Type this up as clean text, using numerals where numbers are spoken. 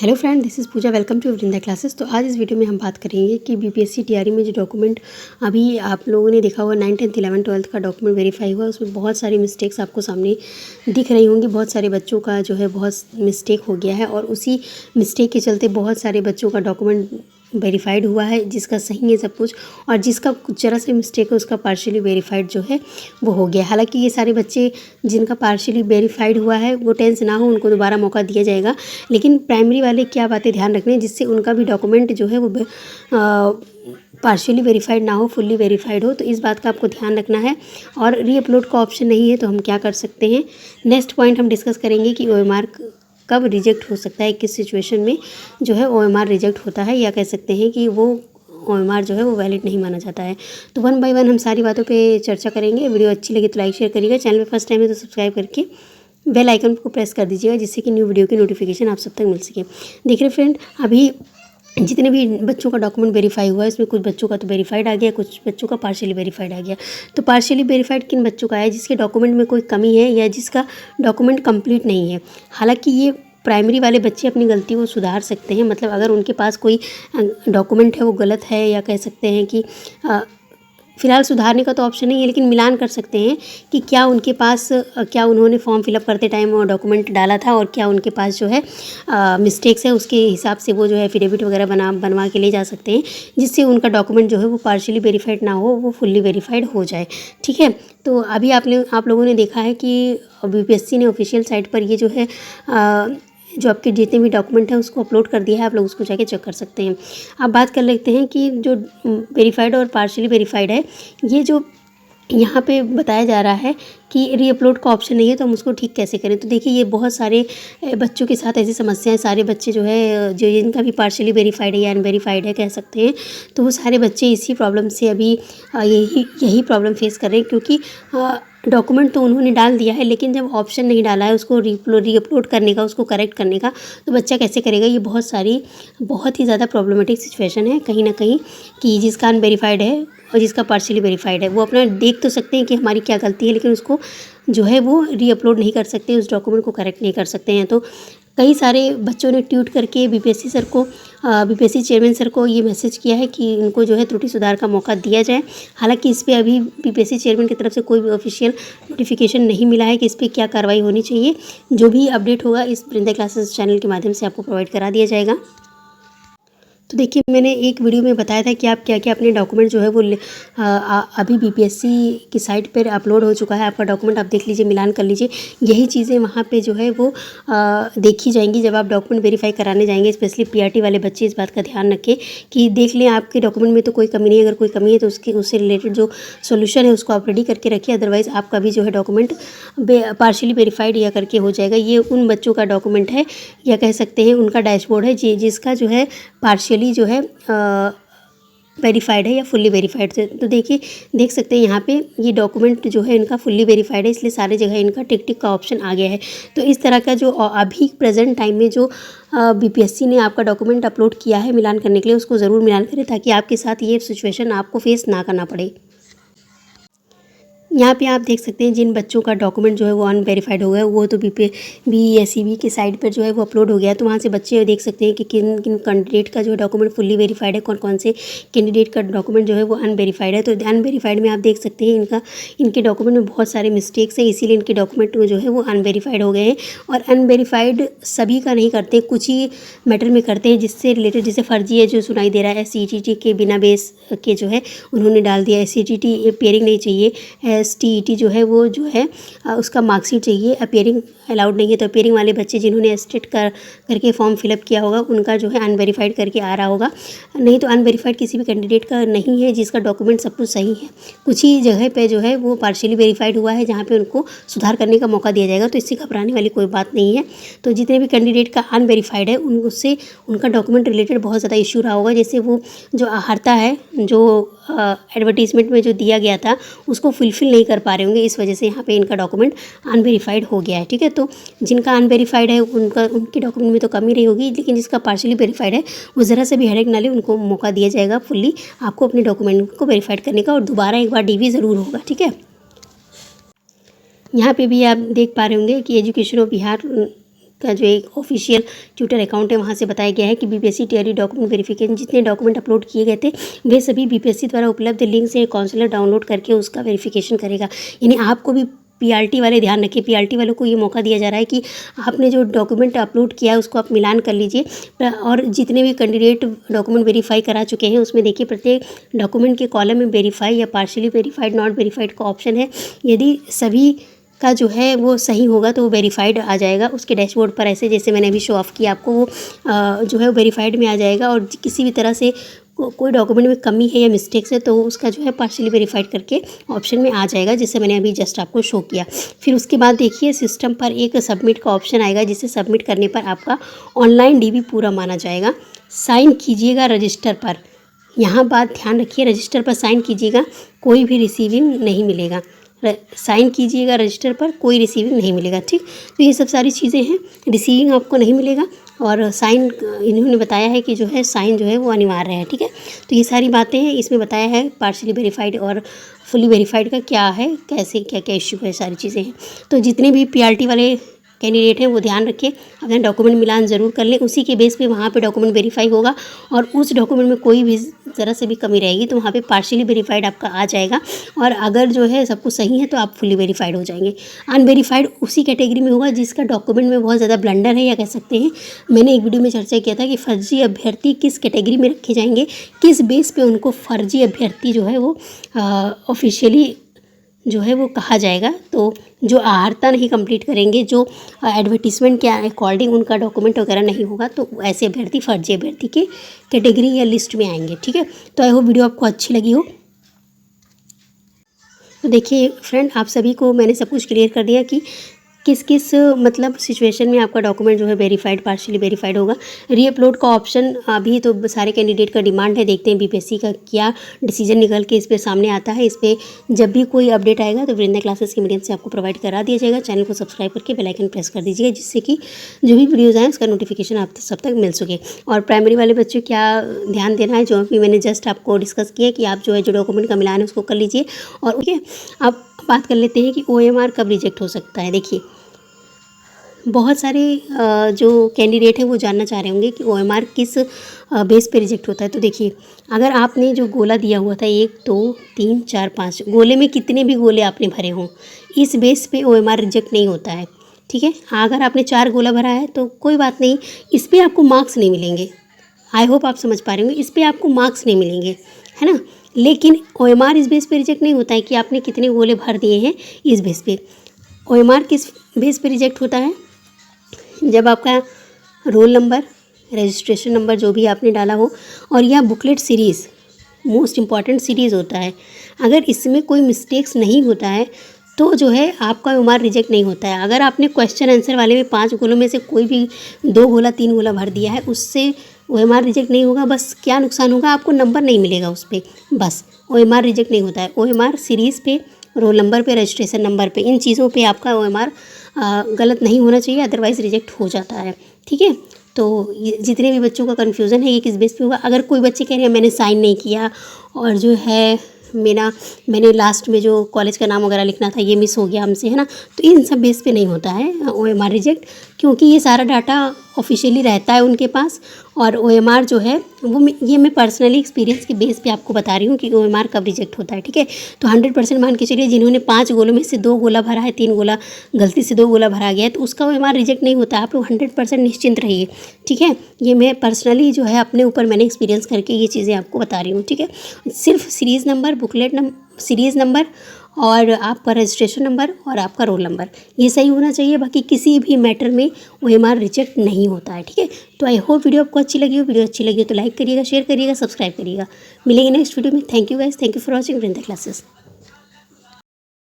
Hello friend, this is Pooja. Welcome to Vrinda classes. तो आज इस वीडियो में हम बात करेंगे कि बीपीएससी टीआरई में जो डॉक्यूमेंट अभी आप लोगों ने देखा हुआ 9th 10th 11th 12th का डॉक्यूमेंट वेरीफाई हुआ, उसमें बहुत सारी मिस्टेक्स आपको सामने दिख रही होंगी। बहुत सारे बच्चों का जो है बहुत मिस्टेक हो गया है और उसी मिस्टेक के चलते बहुत सारे बच्चों का डॉक्यूमेंट वेरीफाइड हुआ है, जिसका सही है सब कुछ, और जिसका जरा सा मिस्टेक है उसका पार्शियली वेरीफाइड जो है वो हो गया। हालांकि ये सारे बच्चे जिनका पार्शियली वेरीफाइड हुआ है वो टेंशन ना हो, उनको दोबारा मौका दिया जाएगा। लेकिन प्राइमरी वाले क्या बातें ध्यान रखनी है जिससे उनका भी डॉक्यूमेंट जो है वो पार्शियली वेरीफाइड ना हो, फुल्ली वेरीफाइड हो। तो इस बात का आपको ध्यान रखना है। और रीअपलोड का ऑप्शन नहीं है तो हम क्या कर सकते हैं, नेक्स्ट पॉइंट हम डिस्कस करेंगे कि ओएमआर कब रिजेक्ट हो सकता है, किस सिचुएशन में जो है ओएमआर रिजेक्ट होता है, या कह सकते हैं कि वो ओएमआर जो है वो वैलिड नहीं माना जाता है। तो वन बाय वन हम सारी बातों पे चर्चा करेंगे। वीडियो अच्छी लगी तो लाइक शेयर करिएगा, चैनल पे फर्स्ट टाइम है तो सब्सक्राइब करके बेल आइकन को प्रेस कर दीजिएगा, जिससे कि न्यू वीडियो की नोटिफिकेशन आप सब तक मिल सके। देखिए फ्रेंड, अभी जितने भी बच्चों का डॉक्यूमेंट वेरीफाई हुआ है इसमें कुछ बच्चों का तो वेरीफाइड आ गया, कुछ बच्चों का पार्शियली वेरीफाइड आ गया। तो पार्शियली वेरीफाइड किन बच्चों का है, जिसके डॉक्यूमेंट में कोई कमी है या जिसका डॉक्यूमेंट कंप्लीट नहीं है। हालांकि ये प्राइमरी वाले बच्चे अपनी गलती को सुधार सकते हैं, मतलब अगर उनके पास कोई डॉक्यूमेंट है वो गलत है, या कह सकते हैं कि फ़िलहाल सुधारने का तो ऑप्शन नहीं है, लेकिन मिलान कर सकते हैं कि क्या उनके पास क्या उन्होंने फॉर्म फिलअप करते टाइम और डॉक्यूमेंट डाला था, और क्या उनके पास जो है मिस्टेक्स है, उसके हिसाब से वो जो है एफिडेविट वगैरह बनवा के ले जा सकते हैं, जिससे उनका डॉक्यूमेंट जो है वो पार्शियली वेरीफाइड ना हो, वो फुल्ली वेरीफाइड हो जाए। ठीक है, तो अभी आप लोगों ने देखा है कि बीपीएससी ने ऑफिशियल साइट पर ये जो है जो आपके जितने भी डॉक्यूमेंट हैं उसको अपलोड कर दिया है, आप लोग उसको जाके चेक कर सकते हैं। अब बात कर लेते हैं कि जो वेरीफाइड और पार्शियली वेरीफाइड है, ये जो यहाँ पे बताया जा रहा है कि रीअपलोड का ऑप्शन नहीं है, तो हम उसको ठीक कैसे करें। तो देखिए, ये बहुत सारे बच्चों के साथ ऐसी समस्याएं, सारे बच्चे जो है जो जिनका भी पार्शियली वेरीफाइड है या अनवेरीफाइड है कह सकते हैं, तो वो सारे बच्चे इसी प्रॉब्लम से अभी यही प्रॉब्लम फेस कर रहे हैं। क्योंकि डॉक्यूमेंट तो उन्होंने डाल दिया है, लेकिन जब ऑप्शन नहीं डाला है उसको रीअपलोड करने का, उसको करेक्ट करने का, तो बच्चा कैसे करेगा। ये बहुत ही ज़्यादा प्रॉब्लमेटिक सिचुएशन है कहीं ना कहीं, कि जिसका अनवेरीफाइड है और जिसका पार्शियली वेरीफाइड है वो अपना देख तो सकते हैं कि हमारी क्या गलती है, लेकिन उसको जो है वो रीअपलोड नहीं कर सकते, उस डॉक्यूमेंट को करेक्ट नहीं कर सकते हैं। तो कई सारे बच्चों ने ट्वीट करके बीपीएससी चेयरमैन सर को ये मैसेज किया है कि इनको जो है त्रुटि सुधार का मौका दिया जाए। हालांकि इस पर अभी बीपीएससी चेयरमैन की तरफ से कोई भी ऑफिशियल नोटिफिकेशन नहीं मिला है कि इस पर क्या कार्रवाई होनी चाहिए। जो भी अपडेट होगा इस वृंदा क्लासेस चैनल के माध्यम से आपको प्रोवाइड करा दिया जाएगा। तो देखिए, मैंने एक वीडियो में बताया था कि आप क्या क्या अपने डॉक्यूमेंट जो है वो अभी बीपीएससी की साइट पर अपलोड हो चुका है। आपका डॉक्यूमेंट आप देख लीजिए, मिलान कर लीजिए। यही चीज़ें वहाँ पे जो है वो देखी जाएंगी जब आप डॉक्यूमेंट वेरीफाई कराने जाएंगे। स्पेशली पीआरटी वाले बच्चे इस बात का ध्यान रखें कि देख लें आपके डॉक्यूमेंट में तो कोई कमी नहीं है। अगर कोई कमी है तो उससे रिलेटेड जो सोल्यूशन है उसको आप रेडी करके रखिए, अदरवाइज़ आपका भी जो है डॉक्यूमेंट पार्शियली वेरीफाइड या करके हो जाएगा। ये उन बच्चों का डॉक्यूमेंट है, या कह सकते हैं उनका डैशबोर्ड है जिसका जो है पार्शियली जो है वेरीफाइड है या फुल्ली वेरीफाइड है। तो देखिए, देख सकते हैं यहाँ पे ये डॉक्यूमेंट जो है इनका फुल्ली वेरीफाइड है, इसलिए सारी जगह इनका टिक टिक का ऑप्शन आ गया है। तो इस तरह का जो अभी प्रेजेंट टाइम में जो बीपीएससी ने आपका डॉक्यूमेंट अपलोड किया है मिलान करने के लिए, उसको ज़रूर मिलान करें ताकि आपके साथ ये सिचुएशन आपको फेस ना करना पड़े। यहाँ पे आप देख सकते हैं जिन बच्चों का डॉक्यूमेंट जो है वो अनवेरीफाइड हो गया, वो तो बीएसईबी की साइट पर जो है वो अपलोड हो गया। तो वहाँ से बच्चे देख सकते हैं कि किन किन कैंडिडेट का जो है डॉक्यूमेंट फुल्ली वेरीफाइड है, कौन कौन से कैंडिडेट का डॉक्यूमेंट जो है वो अनवेरीफाइड है। तो अनवेरीफाइड में आप देख सकते हैं इनके डॉक्यूमेंट में बहुत सारे मिस्टेक्स हैं, इसीलिए इनके डॉक्यूमेंट जो है वो अनवेरीफाइड हो गए हैं। और अनवेरीफाइड सभी का नहीं करते, कुछ ही मैटर में करते हैं जिससे रिलेटेड, जैसे फर्जी है जो सुनाई दे रहा है, SCET के बिना बेस के जो है उन्होंने डाल दिया। SCET अपियरिंग नहीं चाहिए, STET जो है वो जो है उसका मार्कशीट चाहिए, अपियरिंग अलाउड नहीं है। तो अपियरिंग वाले बच्चे जिन्होंने एस्टेट करके फॉर्म फिलअप किया होगा उनका जो है अनवेरीफाइड करके आ रहा होगा, नहीं तो अनवेरीफाइड किसी भी कैंडिडेट का नहीं है जिसका डॉक्यूमेंट सब कुछ सही है। कुछ ही जगह पे जो है वो पार्शियली वेरीफाइड हुआ है जहाँ पे उनको सुधार करने का मौका दिया जाएगा। तो इससे घबराने वाली कोई बात नहीं है। तो जितने भी कैंडिडेट का अनवेरीफाइड है उससे उनका डॉक्यूमेंट रिलेटेड बहुत ज़्यादा इशू रहा होगा। जैसे वो जो आहर्ता है, जो एडवर्टीजमेंट में जो दिया गया था उसको फुलफिल नहीं कर पा रहे होंगे, इस वजह से यहाँ पे इनका डॉक्यूमेंट अनवेरीफाइड हो गया है। ठीक है, तो जिनका अनवेरीफाइड है उनके डॉक्यूमेंट में तो कमी रही होगी, लेकिन जिसका पार्शियली वेरीफाइड है वो ज़रा से भी हेडेक ना ले, उनको मौका दिया जाएगा फुल्ली आपको अपने डॉक्यूमेंट को वेरीफाइड करने का, और दोबारा एक बार DV ज़रूर होगा। ठीक है, यहाँ पे भी आप देख पा रहे होंगे कि एजुकेशन ऑफ बिहार का जो एक ऑफिशियल ट्विटर अकाउंट है वहाँ से बताया गया है कि बीपीएससी टीआरई डॉक्यूमेंट वेरिफिकेशन जितने डॉक्यूमेंट अपलोड किए गए थे वे सभी बीपीएससी द्वारा उपलब्ध लिंक से काउंसलर डाउनलोड करके उसका वेरिफिकेशन करेगा। यानी आपको भी पीआरटी वाले ध्यान रखिए, पीआरटी वालों को ये मौका दिया जा रहा है कि आपने जो डॉक्यूमेंट अपलोड किया है उसको आप मिलान कर लीजिए। और जितने भी कैंडिडेट डॉक्यूमेंट वेरीफाई करा चुके हैं उसमें देखिए प्रत्येक डॉक्यूमेंट के कॉलम में वेरीफाई या पार्शियली वेरीफाइड, नॉट वेरीफाइड का ऑप्शन है। यदि सभी का जो है वो सही होगा तो वो वेरीफाइड आ जाएगा उसके डैशबोर्ड पर, ऐसे जैसे मैंने अभी शो ऑफ किया आपको, वो जो है वेरीफाइड में आ जाएगा। और किसी भी तरह से कोई डॉक्यूमेंट में कमी है या मिस्टेक्स है तो उसका जो है पार्शियली वेरीफाइड करके ऑप्शन में आ जाएगा, जिससे मैंने अभी जस्ट आपको शो किया। फिर उसके बाद देखिए सिस्टम पर एक सबमिट का ऑप्शन आएगा, जिसे सबमिट करने पर आपका ऑनलाइन डीबी पूरा माना जाएगा। साइन कीजिएगा रजिस्टर पर, यहाँ बात ध्यान रखिए, रजिस्टर पर साइन कीजिएगा, कोई भी रिसीविंग नहीं मिलेगा। साइन कीजिएगा रजिस्टर पर, कोई रिसीविंग नहीं मिलेगा। ठीक, तो ये सब सारी चीज़ें हैं, रिसीविंग आपको नहीं मिलेगा और साइन इन्होंने बताया है कि जो है साइन जो है वो अनिवार्य है। ठीक है, तो ये सारी बातें हैं, इसमें बताया है पार्शियली वेरीफाइड और फुली वेरीफाइड का क्या है, कैसे क्या क्या इश्यू है, सारी चीज़ें हैं। तो जितने भी पीआरटी वाले कैंडिडेट हैं वो ध्यान रखें, अपना डॉक्यूमेंट मिलान ज़रूर कर लें, उसी के बेस पे वहाँ पे डॉक्यूमेंट वेरीफाई होगा और उस डॉक्यूमेंट में कोई भी ज़रा से भी कमी रहेगी तो वहाँ पे पार्शियली वेरीफाइड आपका आ जाएगा। और अगर जो है सब कुछ सही है तो आप फुली वेरीफाइड हो जाएंगे। अनवेरीफाइड उसी कैटेगरी में होगा जिसका डॉक्यूमेंट में बहुत ज़्यादा ब्लंडर है, या कह सकते हैं मैंने एक वीडियो में चर्चा किया था कि फर्जी अभ्यर्थी किस कैटेगरी में रखे जाएंगे, किस बेस पर उनको फर्जी अभ्यर्थी जो है वो ऑफिशियली जो है वो कहा जाएगा। तो जो आहारता नहीं कंप्लीट करेंगे, जो एडवर्टीजमेंट के अकॉर्डिंग उनका डॉक्यूमेंट वगैरह नहीं होगा, तो ऐसे अभ्यर्थी फर्जी अभ्यर्थी के कैटेगरी या लिस्ट में आएंगे। ठीक है, तो आई होप वीडियो आपको अच्छी लगी हो। तो देखिए फ्रेंड, आप सभी को मैंने सब कुछ क्लियर कर दिया कि किस किस मतलब सिचुएशन में आपका डॉक्यूमेंट जो है वेरीफाइड, पार्शियली वेरीफाइड होगा। रीअपलोड का ऑप्शन अभी तो सारे कैंडिडेट का डिमांड है, देखते हैं बीपीएससी का क्या डिसीजन निकल के इस पर सामने आता है। इस पर जब भी कोई अपडेट आएगा तो वृंदा क्लासेस के मीडियम से आपको प्रोवाइड करा दिया जाएगा। चैनल को सब्सक्राइब करके बेल आइकन प्रेस कर दीजिएगा, जिससे कि जो भी वीडियोज़ आएँ उसका नोटिफिकेशन आप सब तक मिल सके। और प्राइमरी वाले बच्चों क्या ध्यान देना है, जो भी मैंने जस्ट आपको डिस्कस किया कि आप जो है जो डॉक्यूमेंट का मिलान है उसको कर लीजिए। और ओके, अब बात कर लेते हैं कि OMR कब रिजेक्ट हो सकता है। देखिए बहुत सारे जो कैंडिडेट हैं वो जानना चाह रहे होंगे कि OMR किस बेस पे रिजेक्ट होता है। तो देखिए, अगर आपने जो गोला दिया हुआ था 1 2 3 4 5 गोले में कितने भी गोले आपने भरे हों, इस बेस पे OMR रिजेक्ट नहीं होता है। ठीक है, अगर आपने 4 गोला भरा है तो कोई बात नहीं, इस पर आपको मार्क्स नहीं मिलेंगे। आई होप आप समझ पा रहे होंगे, इस पर आपको मार्क्स नहीं मिलेंगे, है ना। लेकिन OMR इस बेस पे रिजेक्ट नहीं होता है कि आपने कितने गोले भर दिए हैं। इस बेस पे OMR किस बेस पे रिजेक्ट होता है, जब आपका रोल नंबर, रजिस्ट्रेशन नंबर जो भी आपने डाला हो, और यह booklet series most important series होता है, अगर इसमें कोई मिस्टेक्स नहीं होता है तो जो है आपका OMR रिजेक्ट नहीं होता है। अगर आपने क्वेश्चन आंसर वाले में 5 गोलों में से कोई भी 2 गोला 3 गोला भर दिया है, उससे OMR रिजेक्ट नहीं होगा। बस क्या नुकसान होगा, आपको नंबर नहीं मिलेगा उस पर, बस OMR रिजेक्ट नहीं होता है। OMR सीरीज़ पे, रोल नंबर पे, रजिस्ट्रेशन नंबर पे, इन चीज़ों पे आपका OMR गलत नहीं होना चाहिए, अदरवाइज़ रिजेक्ट हो जाता है। ठीक है, तो जितने भी बच्चों का कन्फ्यूज़न है ये किस बेस पे होगा। अगर कोई बच्चे कह रहे हैं मैंने साइन नहीं किया और जो है मैंने लास्ट में जो कॉलेज का नाम वगैरह लिखना था ये मिस हो गया हमसे, है ना, तो इन सब बेस पे नहीं होता है OMR रिजेक्ट, क्योंकि ये सारा डाटा ऑफिशियली रहता है उनके पास। और OMR जो है वो ये मैं पर्सनली एक्सपीरियंस के बेस पे आपको बता रही हूँ कि OMR कब रिजेक्ट होता है। ठीक है, तो 100% मान के चलिए जिन्होंने 5 गोलों में से 2 गोला भरा है, 3 गोला गलती से 2 गोला भरा गया है, तो उसका OMR रिजेक्ट नहीं होता है। आप लोग 100% निश्चिंत रहिए। ठीक है, ये मैं पर्सनली जो है अपने ऊपर मैंने एक्सपीरियंस करके ये चीज़ें आपको बता रही हूँ। ठीक है, सिर्फ series number, booklet number, series number और आपका रजिस्ट्रेशन नंबर और आपका रोल नंबर ये सही होना चाहिए, बाकी किसी भी मैटर में OMR रिजेक्ट नहीं होता है। ठीक है, तो आई होप वीडियो आपको अच्छी लगी हो। वीडियो अच्छी लगी हो तो लाइक करिएगा, शेयर करिएगा, सब्सक्राइब करिएगा। मिलेंगे नेक्स्ट वीडियो में। Thank you guys, thank you for watching Vrinda classes.